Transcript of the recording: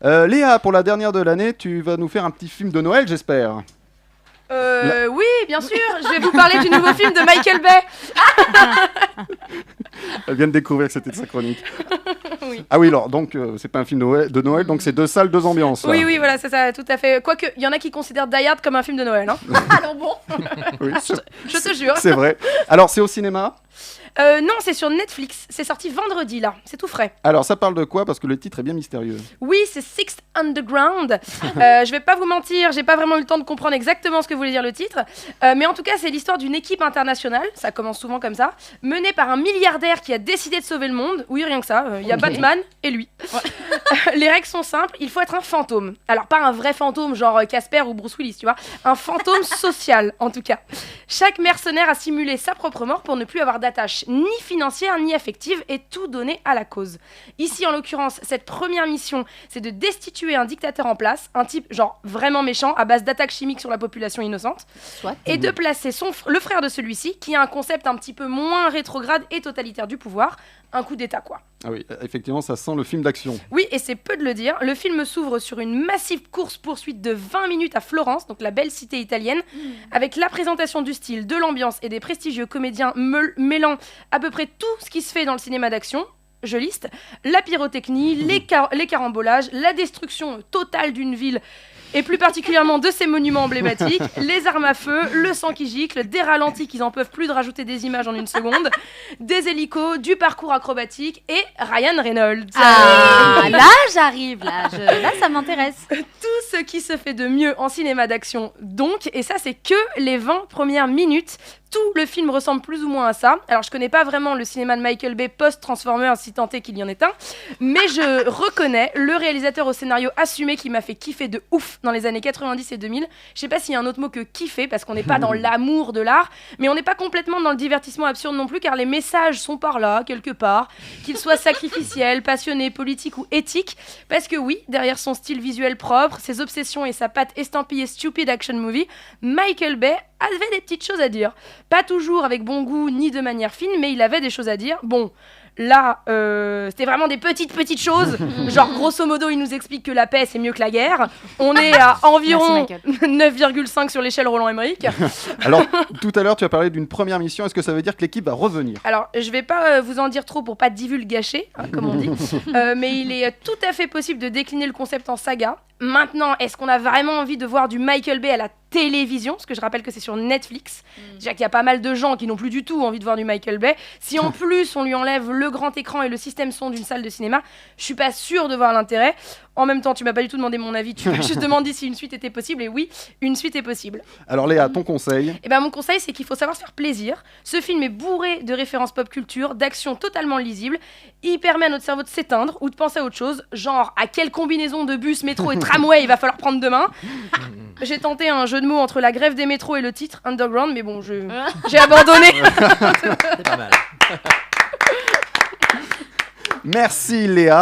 Léa, pour la dernière de l'année, tu vas nous faire un petit film de Noël, j'espère. Oui, bien sûr, je vais vous parler du nouveau film de Michael Bay. Elle vient de découvrir que c'était de sa chronique. Oui. Ah oui, alors, donc, c'est pas un film de Noël, donc c'est 2 salles, 2 ambiances. Là. Oui, voilà, c'est ça, tout à fait. Quoique, il y en a qui considèrent Die Hard comme un film de Noël. Hein. Alors bon, Oui, je te jure. c'est vrai. Alors, c'est au cinéma ? Non, c'est sur Netflix. C'est sorti vendredi, là. C'est tout frais. Alors, ça parle de quoi ? Parce que le titre est bien mystérieux. Oui, c'est Sixth Underground. Je vais pas vous mentir, j'ai pas vraiment eu le temps de comprendre exactement ce que voulait dire le titre. Mais en tout cas, c'est l'histoire d'une équipe internationale, ça commence souvent comme ça, menée par un milliardaire qui a décidé de sauver le monde. Oui, rien que ça. Il y a Batman et lui. Les règles sont simples, il faut être un fantôme. Alors, pas un vrai fantôme, genre Casper ou Bruce Willis, tu vois. Un fantôme social, en tout cas. Chaque mercenaire a simulé sa propre mort pour ne plus avoir d'attache ni financière ni affective et tout donner à la cause. Ici, en l'occurrence, cette première mission, c'est de destituer un dictateur en place, un type genre vraiment méchant à base d'attaques chimiques sur la population innocente, et de placer le frère de celui-ci, qui a un concept un petit peu moins rétrograde et totalitaire du pouvoir, un coup d'état quoi. Ah oui, effectivement, ça sent le film d'action. Oui, et c'est peu de le dire, le film s'ouvre sur une massive course-poursuite de 20 minutes à Florence, donc la belle cité italienne, avec la présentation du style, de l'ambiance et des prestigieux comédiens mêlant à peu près tout ce qui se fait dans le cinéma d'action. Je liste la pyrotechnie, les carambolages, la destruction totale d'une ville et plus particulièrement de ses monuments emblématiques, les armes à feu, le sang qui gicle, des ralentis qu'ils en peuvent plus de rajouter des images en une seconde, des hélicos, du parcours acrobatique et Ryan Reynolds. Ah, là j'arrive, là ça m'intéresse. Tout ce qui se fait de mieux en cinéma d'action donc, et ça c'est que les 20 premières minutes. Tout le film ressemble plus ou moins à ça. Alors, je connais pas vraiment le cinéma de Michael Bay post-Transformers, si tant est qu'il y en ait un, mais je reconnais le réalisateur au scénario assumé qui m'a fait kiffer de ouf dans les années 90 et 2000. Je sais pas s'il y a un autre mot que kiffer, parce qu'on n'est pas dans l'amour de l'art, mais on n'est pas complètement dans le divertissement absurde non plus, car les messages sont par là, quelque part, qu'ils soient sacrificiels, passionnés, politiques ou éthiques, parce que oui, derrière son style visuel propre, ses obsessions et sa patte estampillée stupid action movie, Michael Bay avait des petites choses à dire. Pas toujours avec bon goût ni de manière fine, mais il avait des choses à dire. Bon, là, c'était vraiment des petites choses. Genre, grosso modo, il nous explique que la paix, c'est mieux que la guerre. On est à environ 9,5 sur l'échelle Roland-Emmerich. Alors, tout à l'heure, tu as parlé d'une première mission. Est-ce que ça veut dire que l'équipe va revenir ? Alors, je vais pas vous en dire trop pour pas divulgacher, hein, comme on dit. Mais il est tout à fait possible de décliner le concept en saga. Maintenant, est-ce qu'on a vraiment envie de voir du Michael Bay à la télévision, parce que je rappelle que c'est sur Netflix. Déjà qu'il y a pas mal de gens qui n'ont plus du tout envie de voir du Michael Bay. Si en plus on lui enlève le grand écran et le système son d'une salle de cinéma, je suis pas sûre de voir l'intérêt. En même temps, tu m'as pas du tout demandé mon avis, tu m'as juste demandé si une suite était possible, et oui, une suite est possible. Alors Léa, ton conseil ? Eh ben, mon conseil, c'est qu'il faut savoir se faire plaisir. Ce film est bourré de références pop culture, d'actions totalement lisibles. Il permet à notre cerveau de s'éteindre ou de penser à autre chose, genre à quelle combinaison de bus, métro et tramway il va falloir prendre demain. J'ai tenté un jeu de mots entre la grève des métros et le titre Underground, mais bon, j'ai abandonné. C'est pas mal. Merci Léa.